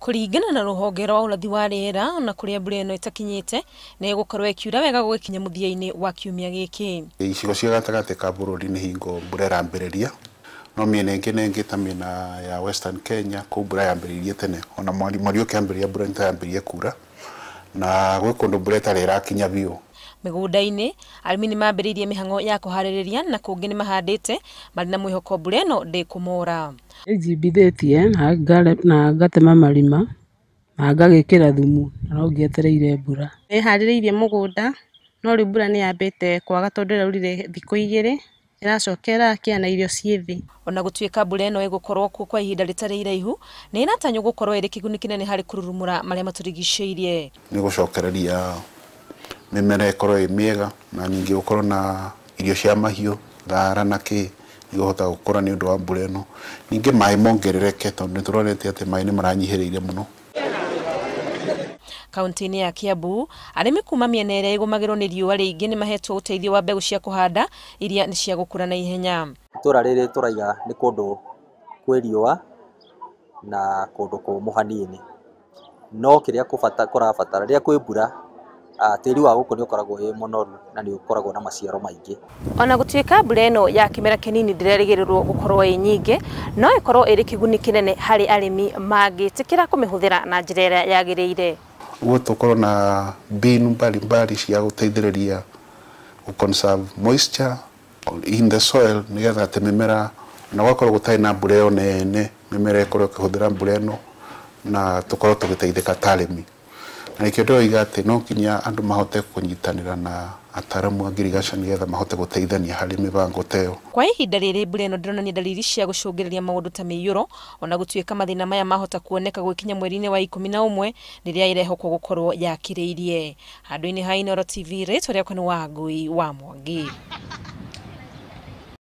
Kuringana na ruhonge rwa urathi wa riera na kuria mbura ino itakinyite na igukorwo ikiura wega gukinya muthia-ini wa kiumia giki. Icigo cia gatagati ka bururi ni hingo mbura irambiriria no miena ingi nengi ta miena ya Western Kenya ku mbura yambiririe tene ona mwari ukiambiria mbura ntayambirie kura na gwe kundu mbura itari irakinya biu. Migunda-ini arimi ni mambiririe mihango ya kuhaririria na kungi ni mahandite mari na mwihoko mbura ino ndikumora. Ejibithitie na ngatema marima na ngagikira thumu na no ngietereire mbura. Haririirie mugunda no ri mbura ni yambite kwaga tondu raurire thiku 2 iracokera kiana irio ciethi. Ona gutuika mbura ino igukorwo kwa ihinda ritari iraihu ni inatanyo gukorwo iri kiguni kinene hari kururumura maria maturigiceirie. Ni gucokereria mimera ikorwo imiega na ningi gukorwo na irio cia mahiu thara na ki igota gukora ni undu wa mbura ino. Ningi mai mongerereke tondu nituronete ati mai ni maranyihiriire muno. Kaunti-ini ya Kiambu arimi kuma miena iria igumagirwo ni riua riingi ni mahetwo uteithio wa mbegu cia kuhanda iria ni cia gukura na ihenya. Itura riri turaiga ni kundu kwi riua na kundu kumu hanini no kiria kurabatara ria kwi mbura tiri wa guku ni ukoragwo wi munoru na ni ukoragwo na maciaro maingi. Ona gutuika mbura ino ya kimera kinini ndirerigirirwo gukorwo i nyingi no ikorwo iri kiguni kinene hari arimi magitikira kumihuthira na njira iria yagiriire. Uguo tukorwo na mbinu mbalimbali cia guteithiriria ku conserve moisture in the soil nigetha ati mimera na gwakorwo gutai na mbura iyo nene mimera ikorwo ikihuthira mbura ino na tukorwo tugiteithika ta arimi. Na nikio ndoiga ati no kinya andu mahote kunyitanira na ataramu a irrigation nigetha mahote guteithania hari mibango teo. Kwa ihinda riri mbura ino ndironania dalili cia gucungiriria maundu ta miyuro ona gutuika mathina maya mahota kuoneka gwikinya mweri-ini wa 11 riria irehokwo gukorwo yakiriirie. Handu-ini ha Inooro TV ritwa riakwa ni Wangui wa Mwangi.